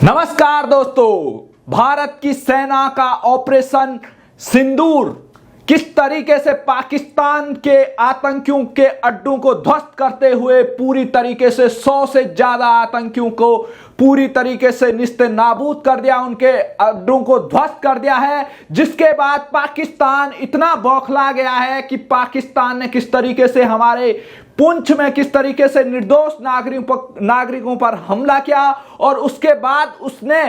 नमस्कार दोस्तों, भारत की सेना का ऑपरेशन सिंदूर किस तरीके से पाकिस्तान के आतंकियों के अड्डों को ध्वस्त करते हुए पूरी तरीके से 100 से ज्यादा आतंकियों को पूरी तरीके से निस्ते नाबूद कर दिया, उनके अड्डों को ध्वस्त कर दिया है। जिसके बाद पाकिस्तान इतना बौखला गया है कि पाकिस्तान ने किस तरीके से हमारे पुंछ में किस तरीके से निर्दोष नागरिकों पर हमला किया और उसके बाद उसने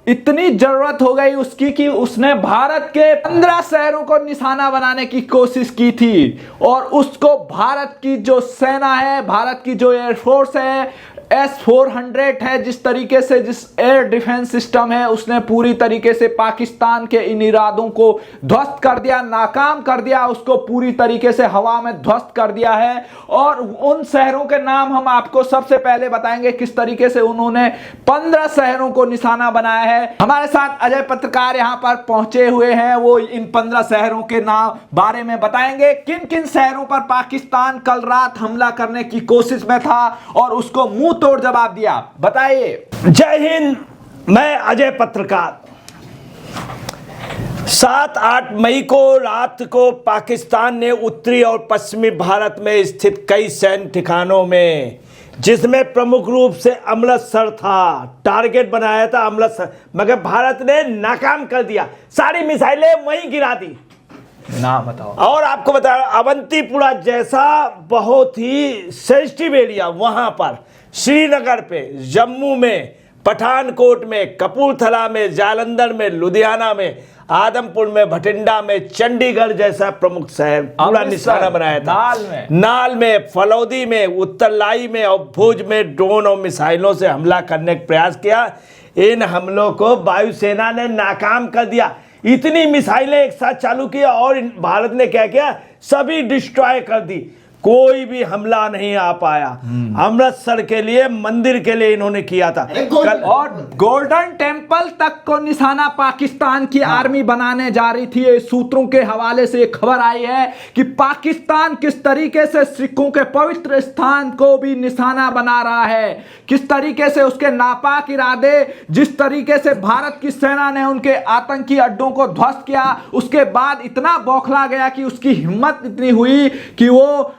इतनी जरूरत हो गई उसकी कि उसने भारत के 15 शहरों को निशाना बनाने की कोशिश की थी और उसको भारत की जो सेना है, भारत की जो एयरफोर्स है, S-400 है, जिस तरीके से जिस एयर डिफेंस सिस्टम है, उसने पूरी तरीके से पाकिस्तान के इन इरादों को ध्वस्त कर दिया, नाकाम कर दिया, उसको पूरी तरीके से हवा में ध्वस्त कर दिया है। और उन शहरों के नाम हम आपको सबसे पहले बताएंगे किस तरीके से उन्होंने 15 शहरों को निशाना बनाया है। हमारे साथ अजय पत्रकार यहां पर पहुंचे हुए हैं, वो इन 15 शहरों के नाम बारे में बताएंगे, किन किन शहरों पर पाकिस्तान कल रात हमला करने की कोशिश में था और उसको मुंह तोड़ जवाब दिया। बताइए। जय हिंद, मैं अजय पत्रकार। 7-8 मई को रात को पाकिस्तान ने उत्तरी और पश्चिमी भारत में स्थित कई सैन्य ठिकानों में, जिसमें प्रमुख रूप से अमृतसर था, टारगेट बनाया था अमृतसर, मगर भारत ने नाकाम कर दिया। सारी मिसाइलें वहीं गिरा दी। नाम बताओ। और आपको बता, अवंतीपुरा जैसा बहुत ही सेंसिटिव एरिया, वहां पर श्रीनगर पे, जम्मू में, पठानकोट में, कपूरथला में, जालंधर में, लुधियाना में, आदमपुर में, भटिंडा में, चंडीगढ़ जैसा प्रमुख शहर पूरा निशाना बनाया था। नाल में, फलौदी में, उत्तरलाई में और भुज में ड्रोन और मिसाइलों से हमला करने का प्रयास किया। इन हमलों को वायुसेना ने नाकाम कर दिया। इतनी मिसाइलें एक साथ चालू किया और भारत ने क्या किया, सभी डिस्ट्रॉय कर दी। कोई भी हमला नहीं आ पाया। अमृतसर के लिए, मंदिर के लिए इन्होंने किया था। कल और गोल्डन टेम्पल तक को निशाना पाकिस्तान की आर्मी बनाने जा रही थी। ये सूत्रों के हवाले से खबर आई है कि पाकिस्तान किस तरीके से सिखों के पवित्र स्थान को भी निशाना बना रहा है, किस तरीके से उसके नापाक इरादे, जिस तरीके से भारत की सेना ने उनके आतंकी अड्डों को ध्वस्त किया, उसके बाद इतना बौखला गया कि उसकी हिम्मत इतनी हुई कि वो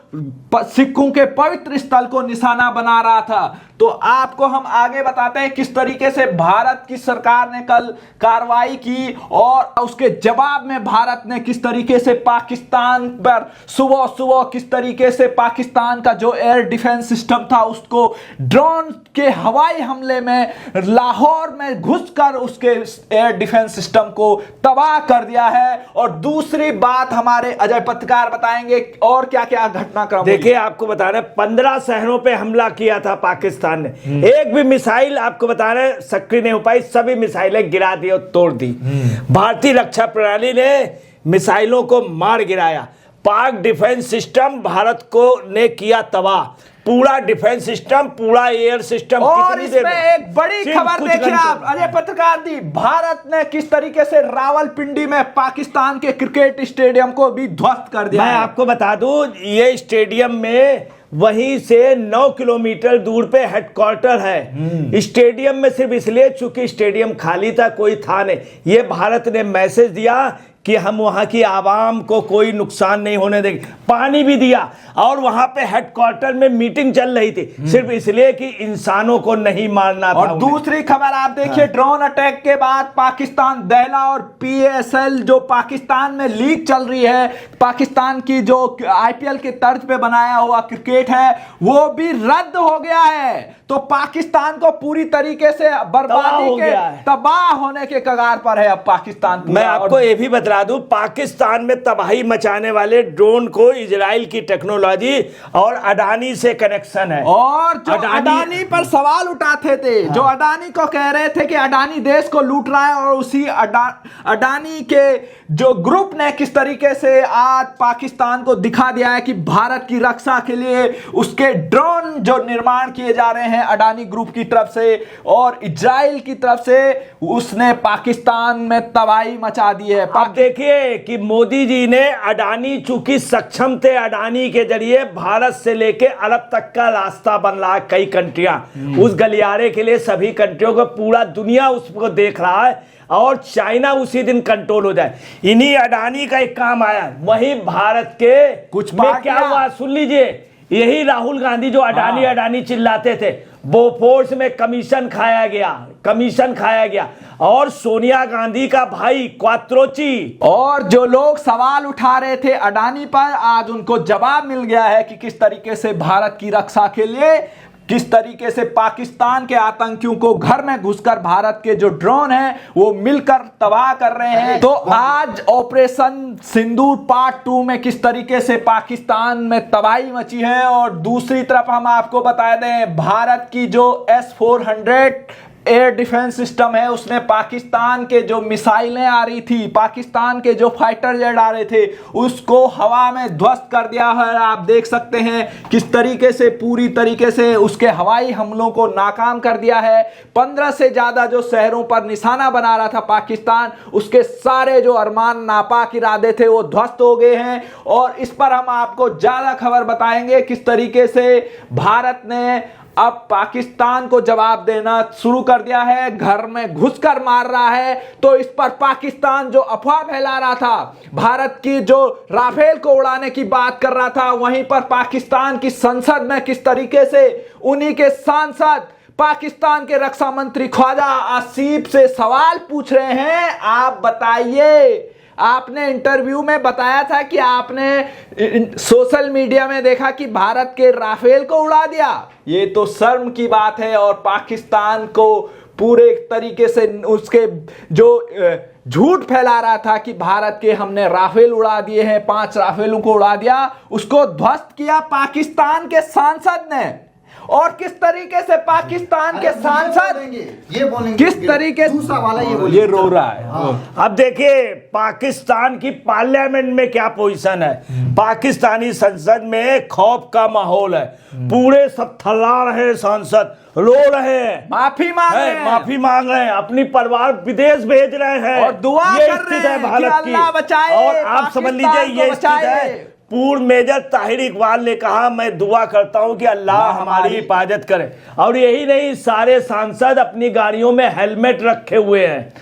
सिखों के पवित्र स्थल को निशाना बना रहा था। तो आपको हम आगे बताते हैं किस तरीके से भारत की सरकार ने कल कार्रवाई की और उसके जवाब में भारत ने किस तरीके से पाकिस्तान पर सुबह सुबह किस तरीके से पाकिस्तान का जो एयर डिफेंस सिस्टम था उसको ड्रोन के हवाई हमले में लाहौर में घुसकर उसके एयर डिफेंस सिस्टम को तबाह कर दिया है। और दूसरी बात हमारे अजय पत्रकार बताएंगे और क्या क्या घटनाक्रम। देखिए, आपको बता रहे 15 शहरों पे हमला किया था पाकिस्तान ने। एक भी मिसाइल आपको बता रहे सक्रिय नहीं हो पाई, सभी मिसाइलें गिरा दी और तोड़ दी। भारतीय रक्षा प्रणाली ने मिसाइलों को मार गिराया। पाक डिफेंस सिस्टम भारत को ने किया तबाह, पूरा डिफेंस सिस्टम, पूरा एयर सिस्टम। और इसमें एक बड़ी खबर देखिए आप अजय पत्रकार दी, भारत ने किस तरीके से रावलपिंडी में पाकिस्तान के क्रिकेट स्टेडियम को भी ध्वस्त कर दिया। मैं आपको बता दूं, ये स्टेडियम में वहीं से 9 किलोमीटर दूर पे हेडक्वार्टर है। स्टेडियम में सिर्फ इसलिए चूंकि स्टेडियम खाली था, कोई था नहीं। ये भारत ने मैसेज दिया कि हम वहां की आवाम को कोई नुकसान नहीं होने देंगे। पानी भी दिया और वहां पे हेडक्वार्टर में मीटिंग चल रही थी, सिर्फ इसलिए कि इंसानों को नहीं मारना था। और दूसरी खबर आप देखिए, ड्रोन अटैक के बाद पाकिस्तान दहला और PSL जो पाकिस्तान में लीग चल रही है, पाकिस्तान की जो IPL के तर्ज पे बनाया हुआ क्रिकेट है वो भी रद्द हो गया है। तो पाकिस्तान को पूरी तरीके से बर्बादी के तबाह होने के कगार पर है अब पाकिस्तान। मैं आपको ये भी बता दूं, पाकिस्तान में तबाही मचाने वाले ड्रोन को इजराइल की टेक्नोलॉजी और अडानी से कनेक्शन है। और जो अडानी पर सवाल उठाते थे, जो अडानी को कह रहे थे कि अडानी देश को लूट रहा है, और उसी अडानी के जो ग्रुप ने किस तरीके से आज पाकिस्तान को दिखा दिया है कि भारत की रक्षा के लिए उसके ड्रोन जो निर्माण किए जा रहे हैं अडानी ग्रुप की तरफ से और इजराइल की तरफ से, उसने पाकिस्तान में तबाही मचा दी है। देखिए कि मोदी जी ने अडानी, चूंकि सक्षम थे, अडानी के जरिए भारत से लेके अरब तक का रास्ता बन रहा है। कई कंट्रियां उस गलियारे के लिए, सभी कंट्रियों को पूरा दुनिया उसको देख रहा है और चाइना उसी दिन कंट्रोल हो जाए। इन्हीं अडानी का एक काम आया। वहीं भारत के कुछ में क्या हुआ सुन लीजिए। यही राहुल गांधी जो अडानी अडानी चिल्लाते थे, बोफोर्स में कमीशन खाया गया और सोनिया गांधी का भाई क्वात्रोची और जो लोग सवाल उठा रहे थे अडानी पर, आज उनको जवाब मिल गया है कि किस तरीके से भारत की रक्षा के लिए, किस तरीके से पाकिस्तान के आतंकियों को घर में घुसकर भारत के जो ड्रोन हैं वो मिलकर तबाह कर रहे हैं। तो आज ऑपरेशन सिंदूर पार्ट 2 में किस तरीके से पाकिस्तान में तबाही मची है, और दूसरी तरफ हम आपको बता दें भारत की जो S-400 एयर डिफेंस सिस्टम है, उसने पाकिस्तान के जो मिसाइलें आ रही थी, पाकिस्तान के जो फाइटर जेट आ रहे थे, उसको हवा में ध्वस्त कर दिया है। आप देख सकते हैं किस तरीके से पूरी तरीके से उसके हवाई हमलों को नाकाम कर दिया है। 15 से ज्यादा जो शहरों पर निशाना बना रहा था पाकिस्तान, उसके सारे जो अरमान नापाक इरादे थे वो ध्वस्त हो गए हैं। और इस पर हम आपको ज्यादा खबर बताएंगे किस तरीके से भारत ने अब पाकिस्तान को जवाब देना शुरू कर दिया है, घर में घुसकर मार रहा है। तो इस पर पाकिस्तान जो अफवाह फैला रहा था, भारत की जो राफेल को उड़ाने की बात कर रहा था, वहीं पर पाकिस्तान की संसद में किस तरीके से उन्हीं के सांसद पाकिस्तान के रक्षा मंत्री ख्वाजा आसिफ से सवाल पूछ रहे हैं। आप बताइए, आपने इंटरव्यू में बताया था कि आपने सोशल मीडिया में देखा कि भारत के राफेल को उड़ा दिया। ये तो शर्म की बात है। और पाकिस्तान को पूरे तरीके से उसके जो झूठ फैला रहा था कि भारत के हमने राफेल उड़ा दिए हैं, 5 राफेलों को उड़ा दिया, उसको ध्वस्त किया पाकिस्तान के सांसद ने। और किस तरीके से पाकिस्तान के सांसद ये बोलेंगे किस तरीके दूसरा वाला ये रो रहा है। हाँ। अब देखिए पाकिस्तान की पार्लियामेंट में क्या पोजीशन है। पाकिस्तानी संसद में खौफ का माहौल है, पूरे सब थल्ला रहे, सांसद रो रहे हैं, माफी मांग रहे हैं, अपनी परिवार विदेश भेज रहे हैं और दुआ ये कर रहे स्थिति है हैं भारत कि अल्लाह की। बचाए, और आप समझ लीजिए ये स्थिति है। पूर्व मेजर ताहिर इकबाल ने कहा, मैं दुआ करता हूं कि अल्लाह हमारी हिफाजत करे। और यही नहीं, सारे सांसद अपनी गाड़ियों में हेलमेट रखे हुए हैं,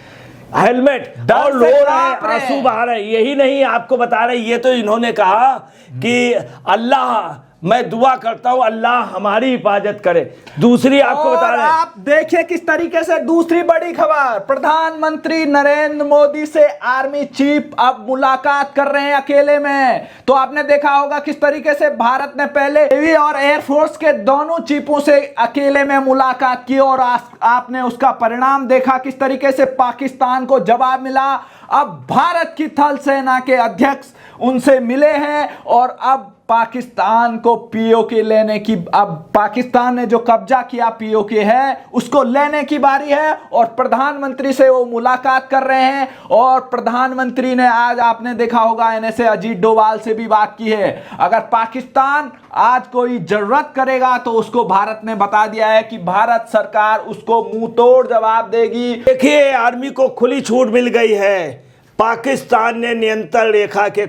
हेलमेट, और रो रहे हैं, आंसू बहा रहे हैं। यही नहीं, आपको बता रहे, ये तो इन्होंने कहा कि अल्लाह, मैं दुआ करता हूं अल्लाह हमारी हिफाजत करे। दूसरी आपको बता रहे हैं, आप देखिए किस तरीके से दूसरी बड़ी खबर, प्रधानमंत्री नरेंद्र मोदी से आर्मी चीफ अब मुलाकात कर रहे हैं अकेले में। तो आपने देखा होगा किस तरीके से भारत ने पहले नेवी और एयरफोर्स के दोनों चीफों से अकेले में मुलाकात की, और आपने उसका परिणाम देखा किस तरीके से पाकिस्तान को जवाब मिला। अब भारत की थल सेना के अध्यक्ष उनसे मिले हैं और अब पाकिस्तान को पीओके लेने की, अब पाकिस्तान ने जो कब्जा किया पीओके है उसको लेने की बारी है। और प्रधानमंत्री से वो मुलाकात कर रहे हैं। और प्रधानमंत्री ने आज, आपने देखा होगा, एनएसए अजीत डोभाल से भी बात की है। अगर पाकिस्तान आज कोई जरूरत करेगा तो उसको भारत ने बता दिया है कि भारत सरकार उसको मुंह तोड़ जवाब देगी। देखिए आर्मी को खुली छूट मिल गई है। पाकिस्तान ने नियंत्रण रेखा के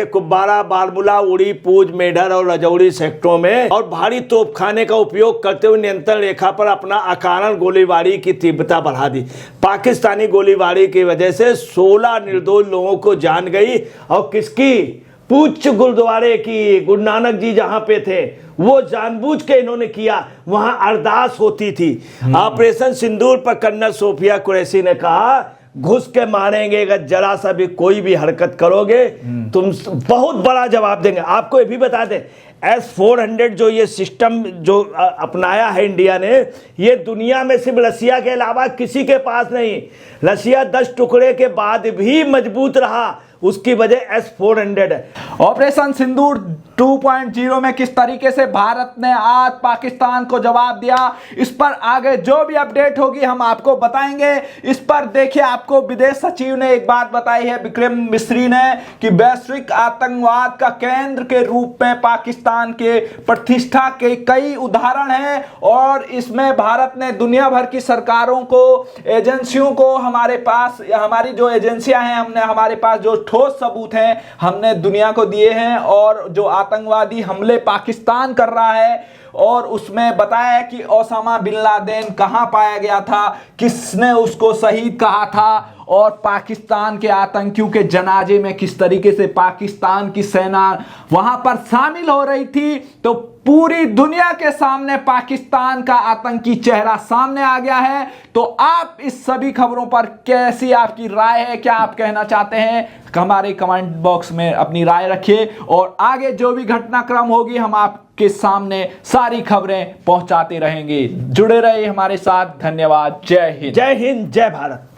कुब्बारा, बारमूला, उड़ी, पूंछ, मेढर और रजौरी सेक्टरों में और भारी तोपखाने का उपयोग करते हुए नियंत्रण रेखा पर अपना अकारण गोलीबारी की तीव्रता बढ़ा दी। पाकिस्तानी गोलीबारी की वजह से 16 निर्दोष लोगों को जान गई। और किसकी? पूंछ गुरुद्वारे की, गुरु नानक जी जहां पे थे, वो जानबूझ के इन्होंने किया, वहां अरदास होती थी। ऑपरेशन सिंदूर पर कर्नल सोफिया कुरैशी ने कहा, घुस के मारेंगे, अगर जरा सा भी कोई भी हरकत करोगे तुम बहुत बड़ा जवाब देंगे। आपको ये भी बता दें, S-400 जो ये सिस्टम जो अपनाया है इंडिया ने, ये दुनिया में सिर्फ रसिया के अलावा किसी के पास नहीं। रसिया 10 टुकड़े के बाद भी मजबूत रहा, उसकी वजह S-400 है। ऑपरेशन सिंदूर 2.0 में किस तरीके से भारत ने आज पाकिस्तान को जवाब दिया, इस पर आगे जो भी अपडेट होगी हम आपको बताएंगे। इस पर देखिए, आपको विदेश सचिव ने एक बात बताई है, विक्रम मिस्री ने, कि वैश्विक आतंकवाद का केंद्र के रूप में पाकिस्तान के प्रतिष्ठा के कई उदाहरण हैं और इसमें भारत ने दुनिया भर की सरकारों को, एजेंसियों को, हमारे पास हमारी जो एजेंसियां हैं, हमने हमारे पास जो ठोस सबूत हैं हमने दुनिया को दिए हैं। और जो आतंकवादी हमले पाकिस्तान कर रहा है और उसमें बताया है कि ओसामा बिन लादेन कहां पाया गया था, किसने उसको शहीद कहा था और पाकिस्तान के आतंकियों के जनाजे में किस तरीके से पाकिस्तान की सेना वहां पर शामिल हो रही थी। तो पूरी दुनिया के सामने पाकिस्तान का आतंकी चेहरा सामने आ गया है। तो आप इस सभी खबरों पर कैसी आपकी राय है, क्या आप कहना चाहते हैं, हमारे कमेंट बॉक्स में अपनी राय रखिए और आगे जो भी घटनाक्रम होगी हम आपके सामने सारी खबरें पहुंचाते रहेंगे। जुड़े रहिए हमारे साथ। धन्यवाद। जय हिंद। जय हिंद, जय भारत।